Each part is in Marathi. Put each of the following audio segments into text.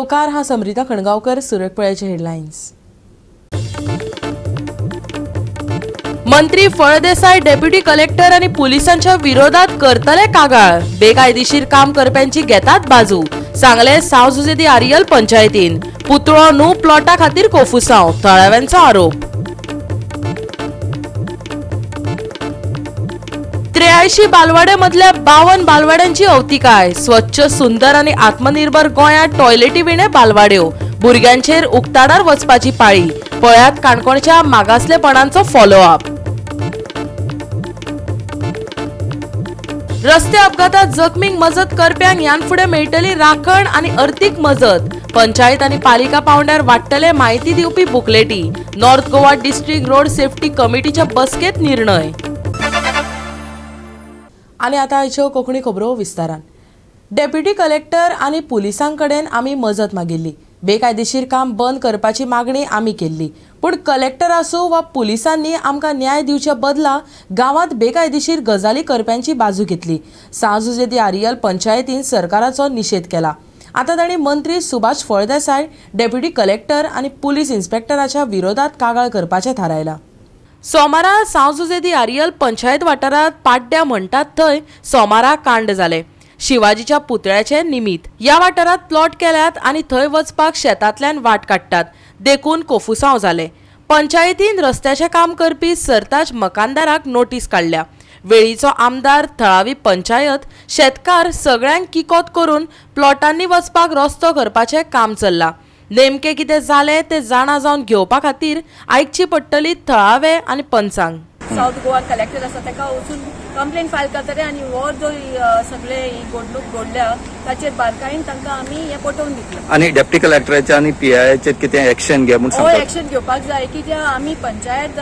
नवकार हा समृद्धा खणगावकर. सुरतपळ्याचे हेडलाईन्स. मंत्री फळदेसाय डेप्युटी कलेक्टर आणि पोलिसांच्या विरोधात करतले कागाळ. बेकायदेशीर काम करप्यांची घेतात बाजू. सांगले सावजुजेदी आरियल पंचायतीन. पुतळो न्हू प्लॉटा खातीर कोफुसांव. थळाव्यांचो आरोप. 83 बालवाडे मधल्या 52 बालवाड्यांची अवतिकाय. स्वच्छ सुंदर आणि आत्मनिर्भर गोंयांत टॉयलेटी विणे बालवाड्यो. भुरग्यांचेर उक्ताडार वचपाची पाळी. पळ्यात काणकोणच्या मागासलेपणांचो फॉलोअप. रस्ते अपघातात जखमींक मजत करप्यांक ह्यानफुडें मेळटली राखण आणि अर्थीक मजत. पंचायत आणि पालिका पावंड्यार वाडटले माहिती दिवपी बुकलेटी. North Goa district road safety कमिटीच्या बसकेत निर्णय. आणि आता आयच्यो कोंकणी खबरो विस्तारान. डेप्युटी कलेक्टर आणि पोलिसांकडेन आमी मजत मागिल्ली. बेकायदेशीर काम बंद करपाची मागणी आमी केल्ली. पूण कलेक्टर आसूं वा पुलिसांनी आमकां न्याय दिवच्या बदला गांवांत बेकायदेशीर गजाली करप्यांची बाजू घेतली. सावजुजेदी आरियल पंचायतीन सरकाराचो निषेध केला. आता तांणी मंत्री सुभाष फळदेसाय, डेप्युटी कलेक्टर आणि पुलीस इन्स्पेक्टराच्या विरोधात कागाळ करपाचें थारायलां. सोमारा सावजुजेदी आरियल पंचायत वाठारांत पाड्ड्या म्हणटात थंय सोमारा कांड जाले. शिवाजीच्या पुतळ्याचे निमित्त ह्या वाठारांत प्लॉट केल्यात आणि थंय वचपाक शेतांतल्यान वाट काडटात देखून कोफुसांव जाले. पंचायतीन रस्त्याचे काम करपी सरताज मकानदाराक नोटीस काडल्या. वेळीचो आमदार, थळावी पंचायत, शेतकार सगळ्यांक किकोत करून प्लॉटांनी वचपाक रस्तो करपाचें काम चल्लां. नेमके कितें जालें तें जाणा जावन घेवपा खातीर आयकची पडटली थळावे आनी पंचांग. साउथ गोवा कलेक्टर आसा ताका वचून कंप्लेंट फायल करतले आणि हो जो सगळे घडणूक घडल्या ताचेर बारकायेन तांकां आमी हे पटोवन दितले. आणि डेप्युटी कलेक्टराचे आणि पीआयचे कितें एक्शन घे म्हणून सांगतात. एक्शन घेवपाक जाय कित्याक आमी पंचायत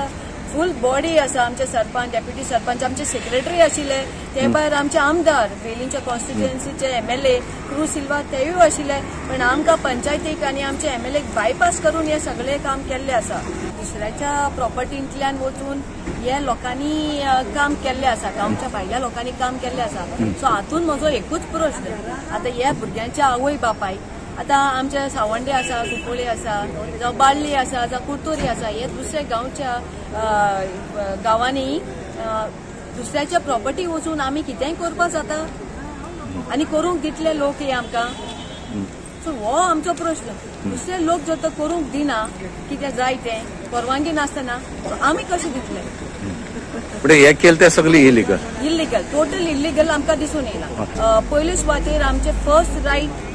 फुल बॉडी आसा. आमचे सरपंच, डेप्युटी सरपंच, आमचे सेक्रेटरी आशिल्ले, ते भायर आमचे आमदार, वेलींच्या कॉन्स्टिट्युएन्सीचे एमएलए क्रू सिल्वा तेवूय आशिल्ले. पण आमकां पंचायतीक आनी आमचे एमएलएक बायपास करून हे सगळे काम केल्ले आसा. दुसऱ्याच्या प्रॉपर्टींतल्यान वचून हे लोकांनी काम केल्ले आसा, गांवच्या भायल्या लोकांनी काम केल्ले आसा. सो हातून म्हजो एकूच प्रश्न, आता ह्या भुरग्यांच्या आवय बापाय, आता आमच्या सावंडे आसा, कुंकोळे आसा, जावं बाळ्ळी आसा, जावं कुर्तोरी आसा, हे दुसऱ्या गांवच्या गांवांनी दुसऱ्याच्या प्रॉपर्टी वचून आमी कितेंय करपा जाता आनी करूंक दितले लोक हे आमकां. सो हो आमचो प्रश्न. दुसरे लोक जर तर करूंक दिना, कितें जाय तें परवानगी नासतना आमी कशें दितले. पुढे हे केलं ते सगळी इलिगल, टोटल इलिगल आमकां दिसून येयला. पयले सुवातेर आमचे फर्स्ट रायट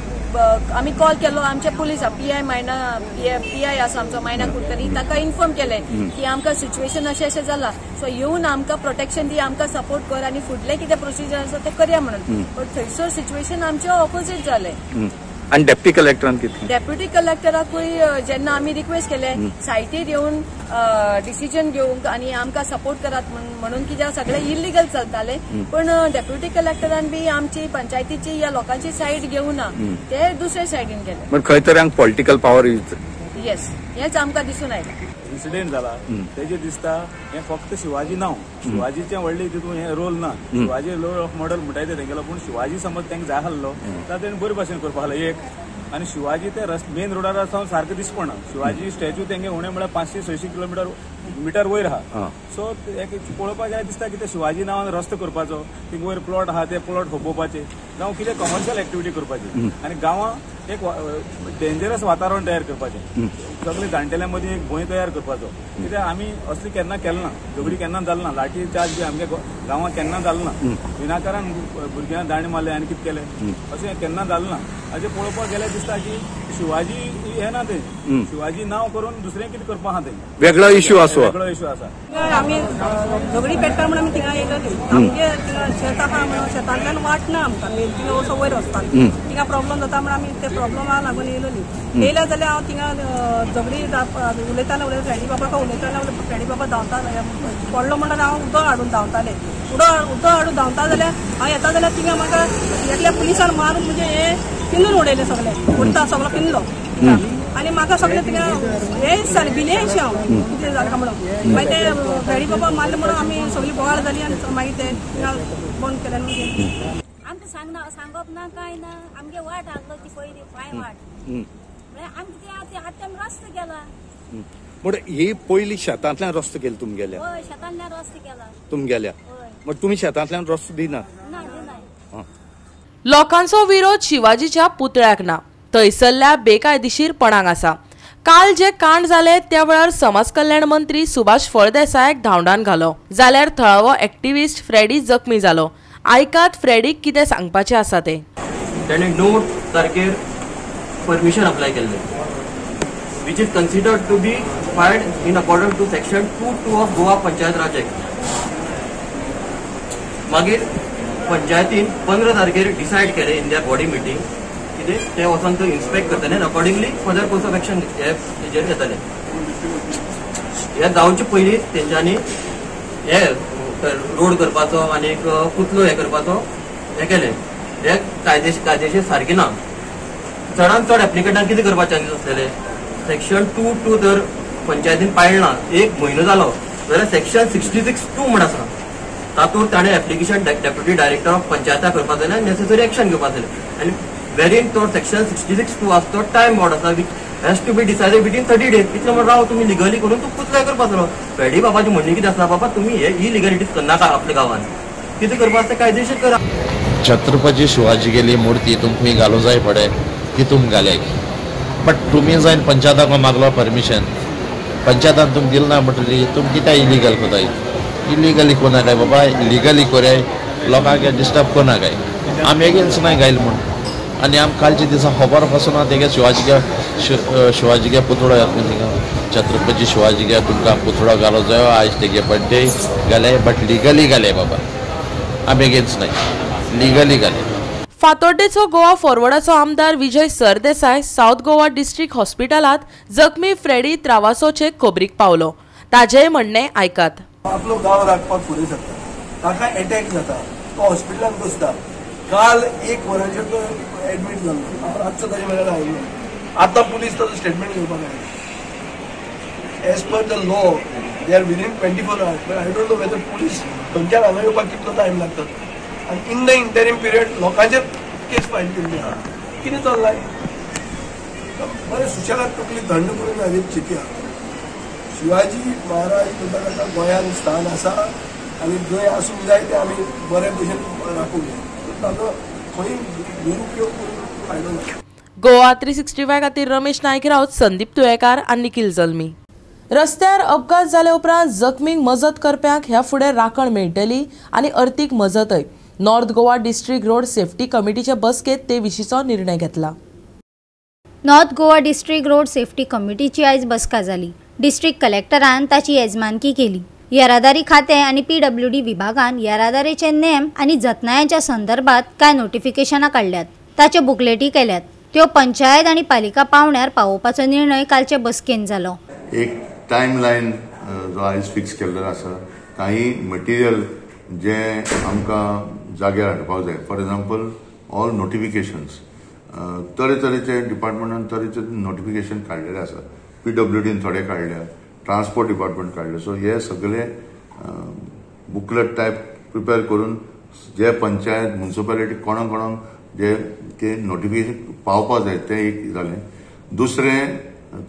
आमी कॉल केलो आमच्या पुलीस पीआय आसा आमचो मायना कुडकरी, ताका इन्फॉर्म केले की आमकां सिच्युएशन अशें जाला, सो येवन आमकां प्रोटेक्शन दी, आमकां सपोर्ट कर आनी फुडले कितें प्रोसिजर आसा ते करया म्हणून. बट थंयसर सिच्युएशन आमचे ऑपोजीट जाले. आणि डेप्युटी कलेक्टरान कितें, डेप्युटी कलेक्टराकूय जेन्ना आमी रिक्वेस्ट केले सायटीर येवन डिसिजन घेवंक आनी आमकां सपोर्ट करात म्हणून, कित्याक सगळे इलिगल चलताले. पण डेप्युटी कलेक्टरान बी आमची पंचायतीची ह्या लोकांची सायड घेवना, ते दुसरे सायडीन गेले. पण खंय तरी पॉलिटिकल पॉवर यूज. येस, हेच आमकां दिसून आयला. इन्सिडेंट जाला तेजे दिसता हे फक्त शिवाजी नांव, शिवाजीचे व्हडले तितून हे रोल ना. शिवाजी रोल ऑफ मॉडल म्हणटाय ते गेलो, पूण शिवाजी समज तांकां जाय आसलो जाल्यार तेणें बरे भाशेन करपा आसलो एक. आणि शिवाजी ते मेन रोडार सावन सारकें दिसपना. शिवाजी स्टॅच्यू तेंगे उणे म्हळ्यार 500-600 किलोमीटर वयर आहा. सो पळोवपाक जाय दिसता की ते शिवाजी नांवान रस्तो करपाचो, थिंग वयर प्लॉट आहा ते प्लॉट होपोवपाचे, जावं कितें कमर्शियल एक्टिविटी करपाची, आनी गांवां एक डेंजरस वातावरण तयार करपाचें. सगळे जाणटेल्या मदीं एक भंय तयार करपाचो. कित्याक आमी असली केन्ना केलें ना, झगडी केन्ना जाली ना, लाठी चार्ज बी आमच्या गांवांत केन्ना जालें ना, विनाकारण भुरग्यांक दांड मारले आनी कितें केलें अशें केन्ना जालें ना. अशें पळोवपाक गेल्यार दिसता की शिवाजी हे ना ते, शिवाजी नांव करून दुसरें कितें करपा आहा ते वेगळो इश्यू आसा. आमी झगडी पेट्टा म्हणून आमी थिंगा येयलेली. आमगे शेत आहा म्हणून शेतांतल्यान वाट ना आमकां, थिंगा वचो वयर वचपाक. थिंगा प्रॉब्लम जाता म्हणून आमी ते प्रॉब्लमाक लागून येयलेली. येयल्या जाल्यार हांव थिंगा झगडी उलयताना फ्रेंडी बाबा उलयताना फ्रेंडी बाबा धांवता पडलो म्हणून हांव उदक हाडून धांवतालें. उदक हाडून धांवता जाल्यार हांव येता जाल्यार थिंगा म्हाका एकल्या पुलिसान मारून म्हणजे हे पिंजून उडयले सगळे, उडता सगळो पिंजलो. आणि म्हाका सगळे थिंगा हे जालें भिलेशें हांव कितें जालें काय म्हणून. मागीर ते फ्रेंडी बाबा मारले म्हणून आमी सगळी बोवाळ जाली आनी मागीर ते थिंगा बंद केलें. सांगप ना काय ना आमगे वाट आसलो ती पयली पांय वाट आमचे आतां रस्तो केला म्हणजे ही पयली शेतांतल्यान रस्तो केला तुमगेल्या हय शेतांतल्यान रस्तो केला तुमगेल्या हय मग तुम्ही शेतांतल्यान रस्तो दिना ना दिनाय लोकांचो विरोध शिवाजीच्या पुतळ्याक ना, थंयसरल्या बेकायदेशीरपणाक आसा. काल जे कांड जाले त्या वेळार समाज कल्याण मंत्री सुभाष फळदेसायाक धांवडावन घालो, जाल्यार थळावो एक्टिव्हिस्ट फ्रेडी जखमी जालो. आयकात फ्रेडीक कितें सांगपाचें आसा तें. ताणें 9 तारखेर परमिशन अप्लाय केल्लें, which is considered to be filed in accordance to section 2(2) of Goa Panchayat Raj Act. मागीर पंचायतीन 15 तारखेर डिसायड केलें इन देयर बॉडी मिटींग कितें ते वचून तो इन्स्पेक्ट करतले आनी accordingly further course of action हेजेर घेतले. हे जावचे पयलीं तेंच्यांनी हे रोड करपाचो आनी पुतलो हे करपाचो हे केलें. हे कायदेशीर सारकें ना. चडांत चड एप्लिकेंटान कितें करपाचें चान्सीस आसलेले, सेक्शन 2(2) जर पंचायतीन पाळना 1 म्हयनो जालो जाल्यार सेक्शन 66(2) म्हण आसा, तातूंत ताणें एप्लिकेशन डेप्युटी डायरेक्टर ऑफ पंचायता करपाक जाय आनी नेसेसरी एक्शन घेवपाक जाय. आनी वेरीन तो सेक्शन 66(2) आसा तो टायम बॉर्ड आसा which has to be decided within 30 days. इतलें म्हणून राव तुमी लिगली करून तूं पुतले करपाचो. पेडी बाबाची म्हणणी कितें आसा, बाबा तुमी हे इलिगलिटीज करनाका आपल्या गांवांत, कितें करपाक आसता कायदेशीर करा. छत्रपती शिवाजी गेली मूर्ती तुमकां घालूं जाय पडे ती तुम घाले, बट तुम्ही जायन पंचायताक मागलो परमिशन, पंचायतान तुमकां दिल ना म्हणटली तुम कित्याक इलिगल कोताय. इलिगली कोना काय बाबा, लिगली कोराय, लोकांक डिस्टर्ब कोना काय. आमी एगेन्स्ट नाही गायल म्हूण. आनी आम कालचे दिसा खबर पासून तेगे शिवाजीगे पुतळो येता थिंगा छत्रपती शिवाजीगे तुमकां पुतळो घालो जायो. आयज तेगे बर्थडे घाले, बट लिगली घाले बाबा. आमी एगेन्स्ट नाही, लिगली घाले. फातोड्डेचो गोवा फॉरवर्डाचो आमदार विजय सरदेसाय साउथ गोवा डिस्ट्रिक्ट हॉस्पिटलात जखमी फ्रेडी त्रावासोचे खबरीक पावलो. ताजेय म्हणणे आयकात. आपलो गांव राखपाक फुडें सरता, ताका अटॅक जाता, तो हॉस्पिटलांत बसता. काल 1 वरांचेर तो एडमीट जाल्लो, रातचो ताजे वेळार आयिल्लो. आतां पुलीस ताजो स्टेटमेंट घेवपाक आयला. As per the law they are within 24 hours, but I don't know whether police थंयच्यान हांगा येवपाक कितलो टायम लागता. आनी इन द इंटरिम पिरियड लोकांचेर केस फायल केल्ली आहा. कितें चल्लां बरें सुशेगाद तकली थंड करून हांवें चिंतया. शिवाजी महाराज म्हणटा गोंयांत स्थान आसा आनी जंय आसूंक जाय तें आमी बरे भशेन राखूंक जाय. ताचो खंय दुरुपयोग करून फायदो ना. गोवा 365 खातीर रमेश नायक रावत, संदीप तुयेकार आनी निखिल जल्मी. रस्त्यार अपघात जाले उपरांत जखमींक मजत करप्यांक ह्या फुडें राखण मेळटली आनी अर्थीक मजतय. North Goa district road safety कमिटीचे बसकेत ते विशींचो निर्णय घेतला. North Goa district road safety कमिटीची आयज बसका जाली. डिस्ट्रिक्ट कलेक्टरान ताची येजमानकी केली. येरादारी खातें आनी PWD विभागान येरादारीचे नेम आनी जतनायांच्या संदर्भात कांय नोटिफिकेशनां काडल्यात. ताच्यो बुकलेटी केल्यात. त्यो पंचायत आनी पालिका पावण्यार पावोवपाचो निर्णय कालचे बसकेन जालो. एक टायमलायन जो आयज फिक्स केल्लो आसा, काही मटिरियल जे आमकां जाग्यार हाडपाक जाय. फॉर एग्जाम्पल ऑल नोटिफिकेशन्स तरेतरेचे डिपार्टमेंटान तरेचे नोटिफिकेशन काडलेले आसा. PWDन थोडे काडल्या, ट्रान्सपोर्ट डिपार्टमेंट काडले. सो हे सगळे बुकलेट टायप प्रिपेर करून जे पंचायत म्युनिसिपालिटी कोणाक जे नोटिफिकेशन पावपाक जाय ते एक जालें. दुसरें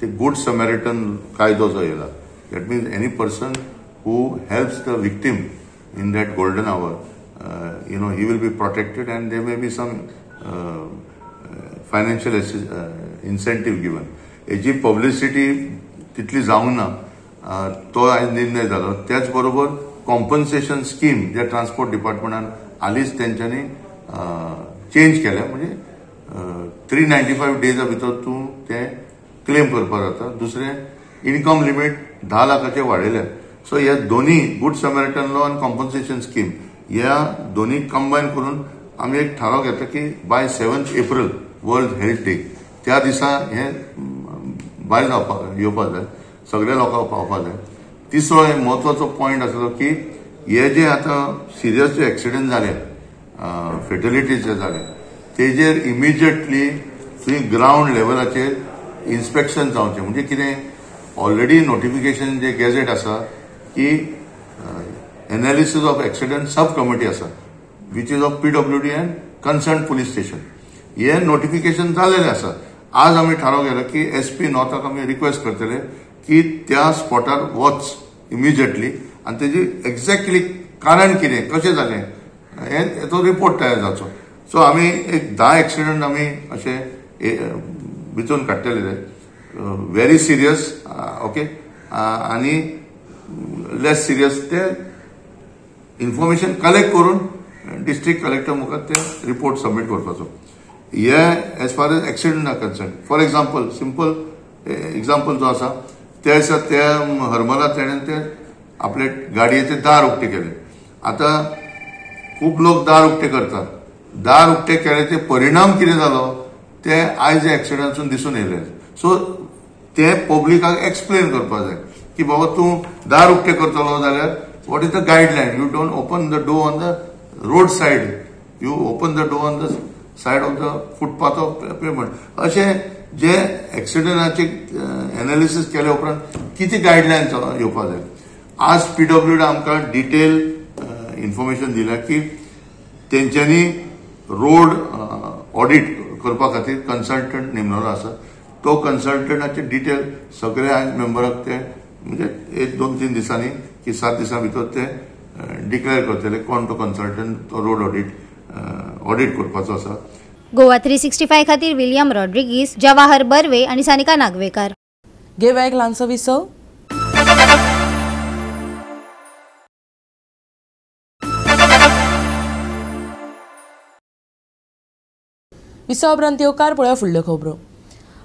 ते गुड समॅरिटन कायदो जो येयला. That means any person who helps the victim in that golden hour, he will be protected and there may be some financial incentive given. हेची पब्लिसिटी तितली जावंक ना, तो आयज निर्णय जालो. त्याच बरोबर कॉम्पन्सेशन स्कीम जे ट्रान्सपोर्ट डिपार्टमेंटान हालींच तेंच्यांनी चेंज केल्या. म्हणजे 395 डेजा भितर तूं तें क्लेम करपाक जाता. दुसरें इन्कम लिमीट 10 लाखाचेर वाडयल्या. सो ह्या दोन्ही गुड समॅरिटन लॉ आनी कॉम्पन्सेशन स्कीम ह्या दोन्ही कंबायन करून आमी एक थाराव घेता की by 7 April world health day त्या दिसा हे भायर येवपाक जाय, सगळ्या लोकांक पावपाक जाय. तिसरो एक म्हत्वाचो पॉयंट आसलो की हे जे आतां सिरियस जे एक्सिडेंट जाले, फेटलिटीज जे जाले, तेजेर इमिजिएटली थंय ग्राउंड लेवलाचेर इन्स्पेक्शन जावचें. म्हणजे कितें, ऑलरेडी नोटिफिकेशन जे गॅझेट आसा की analysis of accident sub committee आसा. which is of PWD and concerned police station. हे नोटिफिकेशन झालेले आसा. आज आम्ही थाराव केला की SP नॉर्थाक आम्ही रिक्वेस्ट करतले की त्या स्पॉटार वच इमिजिएटली आणि त्याची एक्झॅक्टली कारण कितें कशें जालें हेचो रिपोर्ट तयार जावचो. सो आम्ही एक 10 एक्सिडेंट आम्ही असे भितून काडटले, व्हेरी सिरियस ओके आणि लेस सिरियस. ते इन्फॉर्मेशन कलेक्ट करून डिस्ट्रिक्ट कलेक्टर मुखार ते रिपोर्ट सबमिट करपाचो. हे as far as accident are concern. For example simple example जो आसा ते दिसा ते हरमला तेणेन ते आपले गाडयेचे दार उक्ते केले. आता खूब लोक दार उक्ते करतात. दार उक्ते केल्याचे परिणाम कितें जालो ते आयज एक्सिडेंटासून दिसून येयले. सो ते पब्लिकाक एक्सप्लेन करपाक जाय की बाबा तूं दार उक्ते करतलो जाल्यार what is the guideline? You don't open the door on the roadside. You open the door on the side of the footpath of pavement. अशे जे एक्सिडेंटाचे एनालिसिस केले उपरांत किती गायडलायन्स येवपाक जाय. आज PWD आमकां डिटेल इन्फॉर्मेशन दिल्या की तेंच्यांनी रोड ऑडिट करपा खातीर कन्सल्टंट नेमलेलो आसा. तो कन्सल्टंटाचे डिटेल सगळे आज मेंबराक ते म्हणजे 1-2-3 दिसांनी की 7 दिसां भितर ते डिक्लेअर करतले कोण तो कन्सल्टंट तो रोड ऑडिट करपाचो आसा. गोवा 365 खातीर विलियम रॉड्रिगीस, जवाहर बर्वे आणि सानिका नागवेकर. घेवया एक ल्हानसो विसव. विसव उपरांत येवकार पळोवया फुडल्यो खबरो.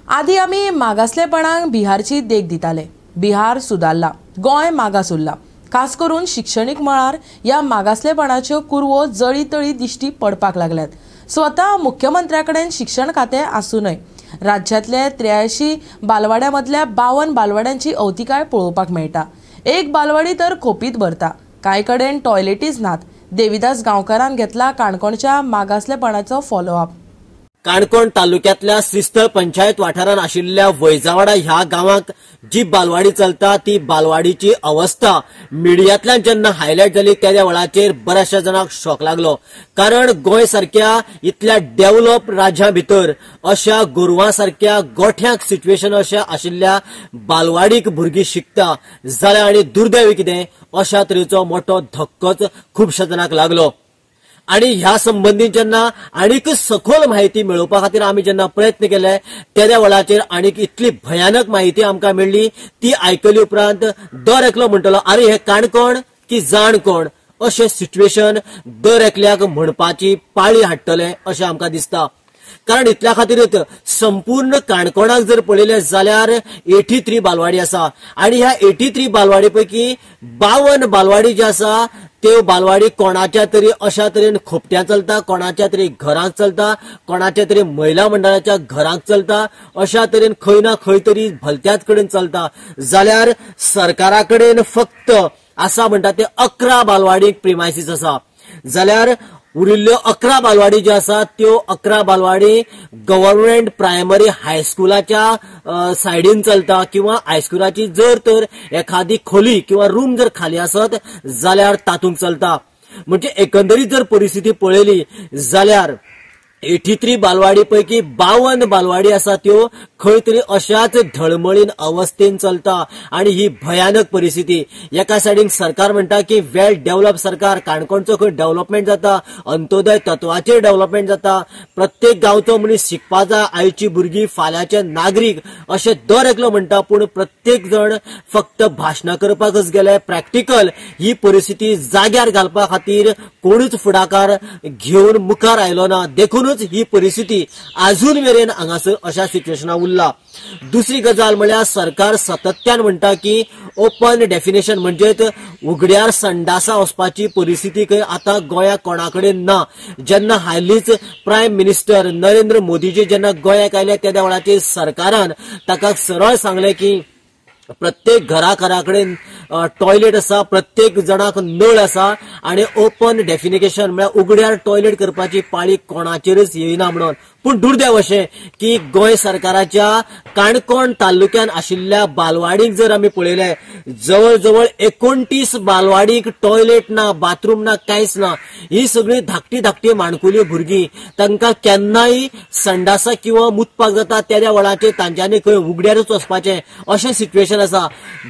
आदी आमी मागासलेपणाक बिहारची देख दिताले. बिहार सुदारला, गोंय मागास उरला. खास करून शिक्षणीक मळार ह्या मागासलेपणाच्यो कुरवो जळीतळी दिश्टी पडपाक लागल्यात. स्वता मुख्यमंत्र्याकडेन शिक्षण खातें आसूनय राज्यातले 83 बालवाड्या मदल्या 52 बालवाड्यांची अवतिकाय पळोवपाक मेळटा. एक बालवाडी तर खोपीत भरता. कांय कडेन टॉयलेटीज नात. देविदास गांवकारान घेतला काणकोणच्या मागासलेपणाचो फॉलोअप. काणकोण तालुक्यातल्या सिस्थळ पंचायत वाठारात आशिल्ल्या वैजावाडा ह्या गावात जी बालवाडी चलता ती बालवाडीची अवस्था मिडियांतल्यान जेन्ना हायलायट जाली त्या वेळाचेर बऱ्याचशा जाणांक शॉक लागलो. कारण गोंय सारख्या इतल्या डेव्हलप राज्या भितर अशा गोरवां सारख्या गोठ्यांक सिच्युएशन अशा आशिल्ल्या बालवाडीक भुरगीं शिकता जाल्यार आनी दुर्दैवी कितें अशा तरेचो मोठो धक्कोच खुबश्या जाणांक लागलो. आणि ह्या संबंधी जेन्ना आनीक सखोल माहिती मेळोवपा खातीर आमी जेन्ना प्रयत्न केले त्या वेळाचेर आनीक इतली भयानक माहिती आमकां मेळ्ळी. ती आयकली उपरांत दर एकलो म्हणटलो अरे हे काणकोण की जाणकोण अशें सिच्युएशन दर एकल्याक म्हणपाची पाळी हाडटले अशें आमकां दिसता. कारण इतल्या खातीरच संपूर्ण काणकोणाक जर पळयलें जाल्यार 83 बालवाडी आसा आणि ह्या 83 बालवाडी पैकी 52 बालवाडी जे आसा त्यो बालवाडी कोणाच्या तरी अशा तरेन खोपट्यां चलता, कोणाच्या तरी घरांक चलता, कोणाच्या तरी महिला मंडळाच्या घरांक चलता, अशा तरेन खंय ना खंय तरी भलत्याच कडेन चलता. जाल्यार सरकारा कडेन फक्त आसा म्हणटा ते 11 बालवाडीक प्रिमायसीस आसा. जाल्यार उरिल्ल्यो 11 बालवाडी ज्यो आसात त्यो 11 बालवाडी गव्हर्नमेंट प्रायमरी हायस्कुलाच्या सायडीन चलता किंवा हायस्कुलाची जर तर एखादी खोली किंवा रूम जर खाली आसत जाल्यार तातूंत चलता. म्हणजे एकंदरीत जर परिस्थिती पळयली जाल्यार 83 बालवाडी पैकी 52 बालवाडी आसा त्यो खंय तरी अशाच धळमळीन अवस्थेन चलता आणि ही भयानक परिस्थिती. एका सायडीन सरकार म्हणटा की वेल डेव्हलप सरकार, काणकोणचो खंय डेव्हलपमेंट जाता, अंत्योदय तत्वाचेर डेव्हलपमेंट जाता, प्रत्येक गांवचो मनीस शिकपा जाय, आयची भुरगीं फाल्यांचे नागरीक अशें दर एकलो म्हणटा. पूण प्रत्येक जण फक्त भाशणां करपाकच गेले. प्रॅक्टिकल ही परिस्थिती जाग्यार घालपा खातीर कोणूच फुडाकार घेवन मुखार आयलो ना. देखूनच ही परिस्थिती अजून मेरेन हांगासर अशा सिच्युएशनाक उरला. दुसरी गजाल म्हळ्यार सरकार सातत्यान म्हणटा की ओपन डेफिनेशन म्हणजेच उगड्यार संडासा वचपाची परिस्थिती खंय आतां गोंयाक कोणा कडेन ना. जेन्ना हालींच प्रायम मिनिस्टर नरेंद्र मोदीजी जेन्ना गोंयाक आयले त्या वेळाचेर सरकारान ताका सरळ सांगले की प्रत्येक घराकडेन टॉयलेट आसा, प्रत्येक जणाक नळ आसा आणि ओपन डेफिनेशन म्हळ्यार उगड्यार टॉयलेट करपाची पाळी कोणाचेरच येयना म्हणून. पूण दुर्दैव अशें की गोंय सरकाराच्या काणकोण तालुक्यात आशिल्ल्या बालवाडीक जर आमी पळयले जवळ जवळ 29 बालवाडीक टॉयलेट ना, बाथरूम ना, कांयच ना. ही सगळी धाकटी माणकुली भुरगीं तांकां केन्नाय संडासा किंवा मुतपाक जाता त्या वेळाचेर तांच्यांनी खंय उगड्यारूच वचपाचें अशें सिच्युएशन आसा.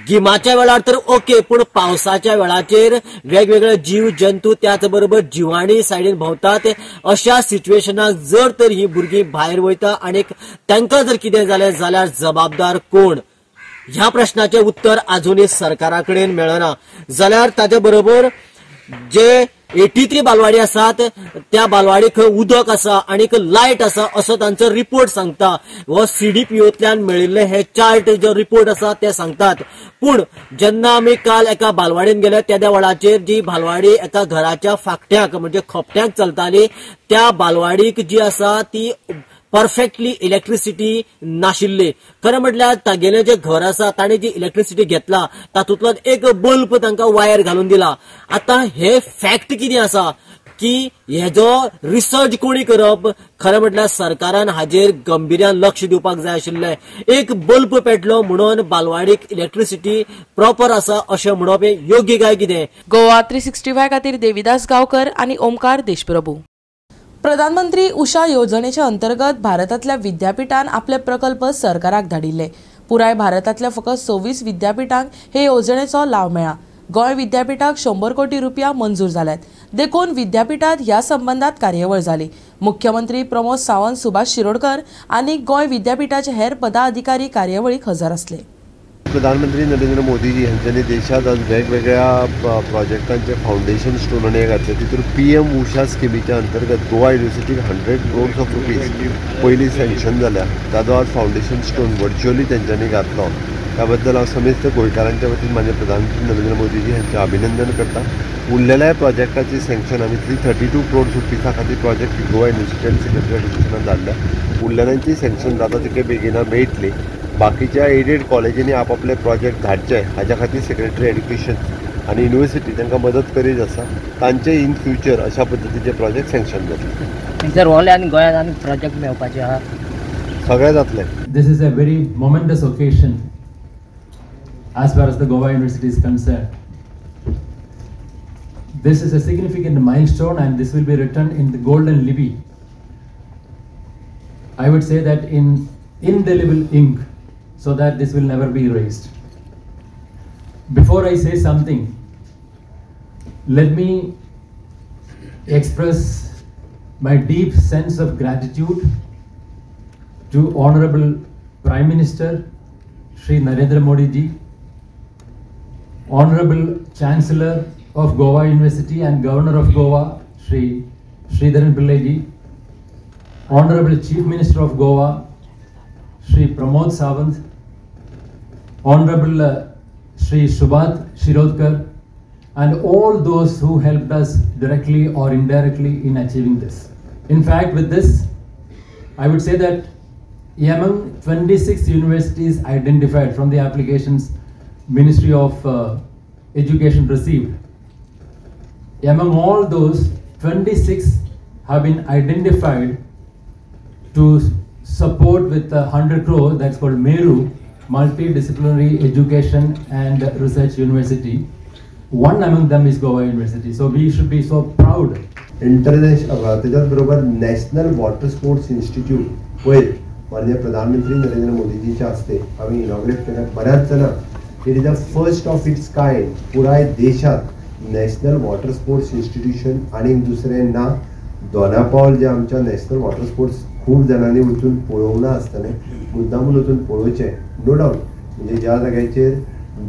गिमाच्या वेळार तर ओके, पूण पावसाच्या वेळाचेर वेगवेगळे जीव जंतू त्याच बरोबर जिवाणी सायडीन भोंवतात. अशा सिच्युएशनाक जर तर ही भुरगीं भायर वयता आणि तांकां जर कितें जालें जाल्यार जबाबदार कोण? ह्या प्रश्नाचे उत्तर अजूनही सरकारा कडेन मेळना. जाल्यार ताचे बरोबर जे 83 बालवाडी आसात त्या बालवाडीक उदक आसा आणि लायट आसा असो तांचो रिपोर्ट सांगता. व CDPOतल्यान मेळिल्ले हे चार्ट जो रिपोर्ट आसा ते सांगतात. पूण जेन्ना आमी काल एका बालवाडीन गेले त्या वेळाचेर जी बालवाडी एका घराच्या फाकट्याक म्हणजे खोपट्याक चलताली त्या बालवाडीक जी आसा ती परफेक्टली इलेक्ट्रिसिटी नाशिल्ली. खरें म्हटल्यार तागेलें जे घर आसा ताणें जी इलेक्ट्रिसिटी घेतला तातूंतलो एक बल्ब तांकां वायर घालून दिला. आतां हे फॅक्ट कितें आसा की हेजो रिसर्च कोणी करप? खरें म्हटल्यार सरकारान हाजेर गंभीर्यान लक्ष दिवपाक जाय आशिल्लें. एक बल्ब पेटलो म्हणून बालवाडीक इलेक्ट्रिसिटी प्रॉपर आसा अशें म्हणप हे योग्य काय कितें? गोवा 365 खातीर देविदास गांवकर आनी ओमकार देशप्रभू. प्रधानमंत्री उषा योजनेच्या अंतर्गत भारतातल्या विद्यापीठान आपले प्रकल्प सरकाराक धाडिल्ले. पुराय भारतातल्या फकत 26 विद्यापीठांक हे योजनेचो लाव मेळ्ळा. गोंय विद्यापीठाक 100 कोटी रुपया मंजूर जाल्यात. देखून विद्यापीठात ह्या संबंधात कार्यावळ जाली. मुख्यमंत्री प्रमोद सावंत, सुभाष शिरोडकर आनी गोंय विद्यापीठाचे हेर पदाधिकारी कार्यावळीक हजर आसले. प्रधानमंत्री नरेंद्र मोदीजी हांच्यांनी देशात आज वेगवेगळ्या प्रोजेक्टांचे फाउंडेशन स्टोन हे घातले. तितून PM उषा स्किमीच्या अंतर्गत गोवा युनिव्हर्सिटीक 100 crores of rupees पयलीं सँक्शन जाल्या. ताजो आज फाउंडेशन स्टोन व्हर्च्युअली तेंच्यांनी घातलो. त्या बद्दल हांव समेस्त गोंयकारांच्या वतीन म्हाजे प्रधानमंत्री नरेंद्र मोदीजी हांचें अभिनंदन करता. उरलेल्या प्रोजेक्टाची सँक्शन आमी 332 crores रुपीसा खातीर प्रोजेक्ट गोवा युनिव्हर्सिटी आनी सेक्रेटरी एड्युकेशनान धाडल्या. उरलेल्यांची सँक्शन जाता तितके बेगिना मेळटली. बाकीच्या एडेड कॉलेजींनी आपापले प्रोजेक्ट धाडचे हाच्या खातीर सेक्रेटरी एड्युकेशन आनी युनिव्हर्सिटी तांकां मदत करीत आसा. तांचे इन फ्युचर अशा पद्दतीचे प्रोजेक्ट सँक्शन जातले. सर ओले आनी गोंयांत आनी प्रोजेक्ट मेळपाचे आहा सगळे जातले. This is a very momentous occasion as far as the Goa University is concerned. This is a significant milestone and this will be written in the golden lipi. I would say that in indelible ink, so that this will never be erased. Before I say something, let me express my deep sense of gratitude to Honorable Prime Minister Shri Narendra Modi ji, Honorable Chancellor of Goa University and Governor of Goa Shri Sridharan Pillai ji, Honorable Chief Minister of Goa Shri Pramod Sawant, Honorable Shri Subhat Shirodkar, and all those who helped us directly or indirectly in achieving this. In fact, with this, I would say that among 26 universities identified from the applications Ministry of Education received, among all those, 26 have been identified to support with 100 crore, that's called MERU, Multidisciplinary Education and Research University. One among them is Goa University, so we should be so proud. International त्याच्याच बरोबर नॅशनल वॉटर स्पोर्ट्स इन्स्टिट्यूट वयर माननीय प्रधानमंत्री नरेंद्र मोदीजीच्या हस्ते आम्ही इनॉग्रेट केल्या. बऱ्याच जाणां it is the first of its kind पुराय देशात नॅशनल वॉटर स्पोर्ट्स इन्स्टिट्यूशन आणि दुसरें ना. दोनापावल जे आमच्या नॅशनल वॉटर स्पोर्ट्स खूब जाणांनी वचून पळोवंक ना आसतलें, मुद्दामून वचून पळोवचें. नो डावट म्हणजे ज्या जाग्याचेर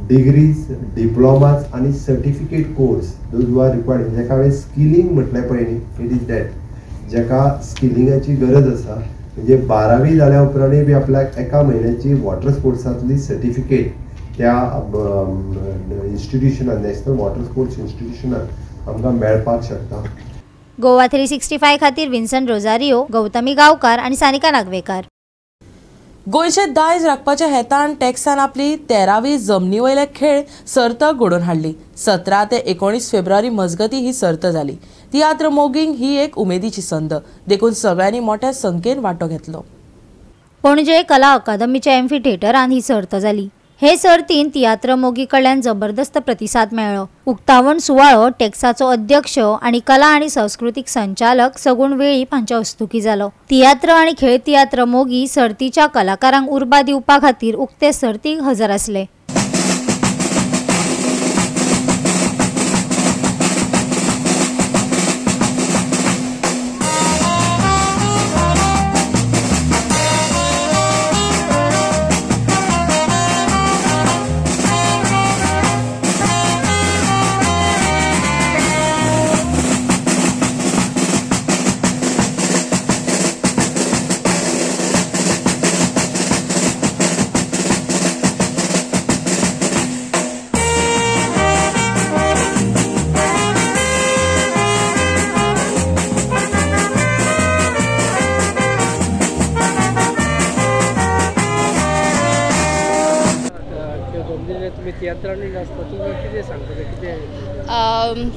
डिग्रीज, डिप्लोमाज आणि certificate course those you are required, जेका हांवें स्किलिंग म्हटलें पळय न्ही, इट इज दॅट. जेका स्किलिंगाची गरज आसा म्हणजे 12वी जाल्या उपरांतूय बी आपल्याक एका म्हयन्याची वॉटर स्पोर्ट्सांतली सर्टिफिकेट त्या इन्स्टिट्यूशनान, नॅशनल वॉटर स्पोर्ट्स इन्स्टिट्यूशनान आमकां मेळपाक शकता. गोवा 365 खातीर विन्सन रोजारियो, गौतमी गांवकार आनी सानिका नागवेकर. गोंयचे दायज राखपाच्या हेतान टॅक्सान आपली 13वी जमनी वयले खेळ सर्त घडोवन हाडली. 17 ते 19 फेब्रुवारी मजगती ही सर्त जाली. तियात्र मोगींग ही एक उमेदीची संद देखून सगळ्यांनी मोठ्या संख्येन वांटो घेतलो. पणजे कला अकादमीच्या एम्फी थिएटरान ही सर्त जाली. हे सर्तीन तियात्र मोगी कडल्यान जबरदस्त प्रतिसाद मेळ्ळो. उक्तावण सुवाळो टॅक्साचो अध्यक्ष आणि कला आणि सांस्कृतिक संचालक सगुण वेळीप हांच्या हस्तुकी जालो. तियात्र आणि खेळ तियात्र मोगी सर्तीच्या कलाकारांक उर्बा दिवपा खातीर उक्ते सर्तीक हजर आसले.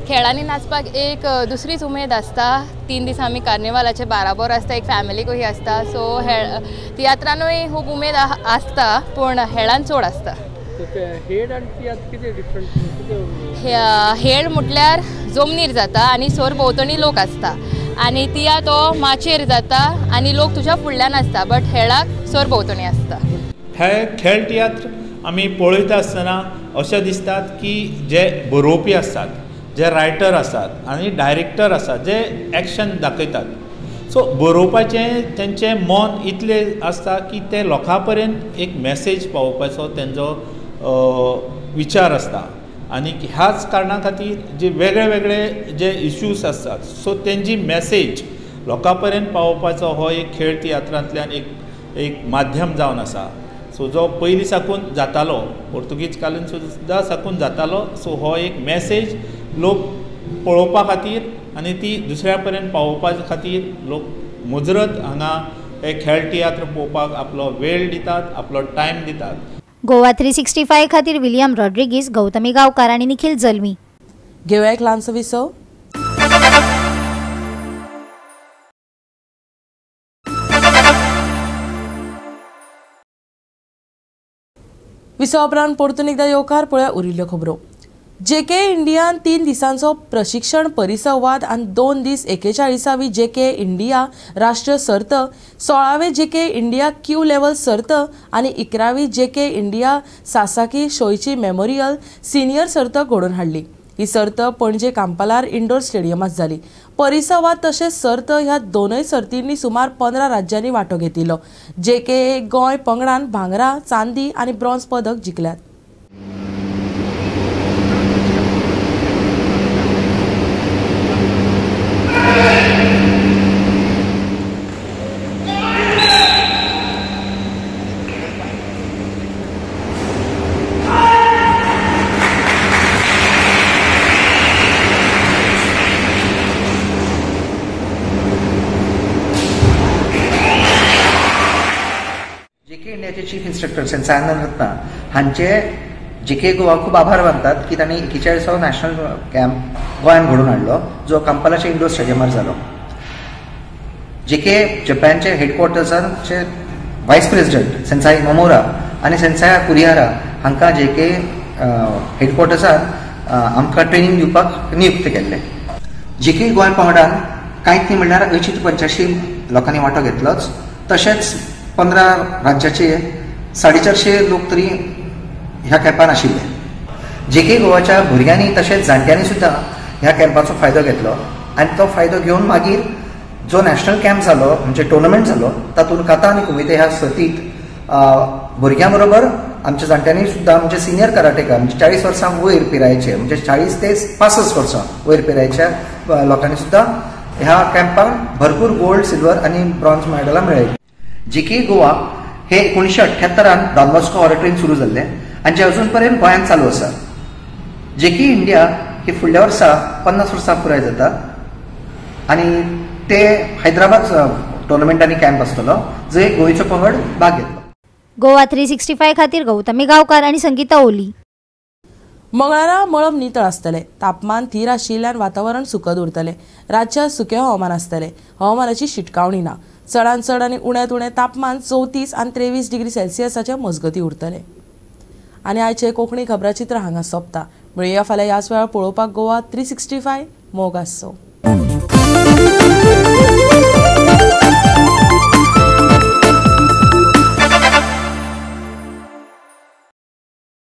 खेळांनी नाचपाक एक दुसरीच उमेद आसता. 3 दीस आमी कार्निवालाचे बाराबर आसता, एक फॅमिलीकूय आसता. सो तियात्रानूय खूब उमेद आसता, पूण हेळान चड आसता. हेळ म्हटल्यार जमनीर जाता आनी सोर भोंवतणी लोक आसता, आनी तिया तो माचयेर जाता आनी लोक तुज्या फुडल्यान आसता, बट हेळाक सोर भोंवतणी आसता. हे खेळ तियात्र आमी पळयता आसतना अशें दिसतात की जे बरोवपी आसतात, जे रायटर आसात आनी डायरेक्टर आसात जे एक्शन दाखयतात, सो बरोवपाचें तेंचें मन इतलें आसता की ते लोकां पर्यंत एक मॅसेज पावोवपाचो तेंचो विचार आसता. आनी ह्याच कारणां खातीर जे वेगळे वेगळे जे इश्यूज आसतात, सो तेंची मॅसेज लोकां पर्यंत पावोवपाचो हो एक खेळ तियात्रांतल्यान एक माध्यम जावन आसा. सो जो पयलीं साकून जातालो, पोर्तुगीज कालीन सुद्दां साकून जातालो, सो हो एक मॅसेज लोक पळोवपा खातीर आनी ती दुसऱ्या पर्यंत पावोवपा खातीर लोक मुजरत हांगा हे खेळ तियात्र पळोवपाक आपलो वेळ दितात, आपलो टायम दितात. गोवा 365 खातीर विलियम रॉड्रिगीस, गौतमी गांवकार आनी निखिल जल्मी. घेवया एक ल्हानसो विसव. विसव उपरांत परतून एकदां येवकार पळया उरिल्ल्यो खबरो. जेके इंडियान 3 दिसांचो प्रशिक्षण परिसंवाद आनी 2 दीस 41वी जेके इंडिया राष्ट्रीय सर्त, 16वे जेके इंडिया क्यू लेव्हल सर्त आनी 11वी JK India Sasaki Shoichi memorial senior सर्त घडोवन हाडली. ही सर्त पणजे कांपालार इंडोर स्टेडियमात जाली. परिसंवाद तशेंच सर्त ह्या दोनूय सर्तींनी सुमार 15 राज्यांनी वांटो घेतिल्लो. जेके गोंय पंगडान भांगरा, चांदी आनी ब्रॉन्झ पदक जिखल्यात. चीफ इन्स्ट्रक्टर संचालन रत्ना हांचे जेके गोवा खूब आभार मानतात की तांणी 41वा नॅशनल कॅम्प गोंयांत घडोवन हाडलो, जो कांपालाच्या इंडोर स्टेडियमार जालो. जेके जपानचे हेडक्वॉर्टर्सांचे व्हायस प्रेसिडेंट सेन्साई मोमोरा आनी सेन्साई कुरियारा हांकां जेके हेडक्वॉर्टर्सान आमकां ट्रेनिंग दिवपाक नियुक्त केल्ले. जेके गोंय पंगडान कांयच न्ही म्हणल्यार 85 लोकांनी वांटो घेतलोच. तशेंच 15 राज्याचे 450 लोक तरी ह्या कॅम्पान आशिल्ले. जेके गोवाच्या भुरग्यांनी तशेंच जाणट्यांनी सुद्दां ह्या कॅम्पाचो फायदो घेतलो आनी तो फायदो घेवन मागीर जो नॅशनल कॅम्प जालो म्हणजे टुर्नामेंट जालो, तातूंत काता आनी कुमिते ह्या सर्तींत भुरग्यां बरोबर आमच्या जाणट्यांनी सुद्दां म्हणजे सिनियर कराटेकार म्हणजे 40 वर्सां वयर पिरायेचे म्हणजे 40 ते 65 वर्सां वयर पिरायेच्या लोकांनी सुद्दां ह्या कॅम्पाक भरपूर गोल्ड, सिल्वर आनी ब्रॉन्झ मेडलां मेळयली. जेके गोवा हे 1978 डॉन बॉस्को ऑडिटोरियम सुरू जाल्ले आनी जे अजून पर्यंत गोंयांत चालू आसा. जेके इंडिया हे फुडल्या वर्सा 50 वर्सां पुराय जाता आनी ते हैदराबाद टुर्नामेंट आनी कॅम्प आसतलो, जंय गोंयचो पंगड भाग घेतलो. गोवा 365 खातीर गौतमी गांवकार आनी संगीता ओली. मंगळारा मळब नितळ आसतले. तापमान थीर आशिल्ल्यान वातावरण सुखद उरतले. रातच्या सुके हवामान आसतले. हवामानाची शिटकावणी ना. चडांत चड आनी उण्यांत उणें तापमान 34 आनी 23 डिग्री सेल्सियसाचे मजगती उरतले. आनी आयचे कोंकणी खबराचित्र हांगा सोंपता. मेळुया फाल्यां ह्याच वेळार पळोवपाक गोवा 365 मोग आसचो.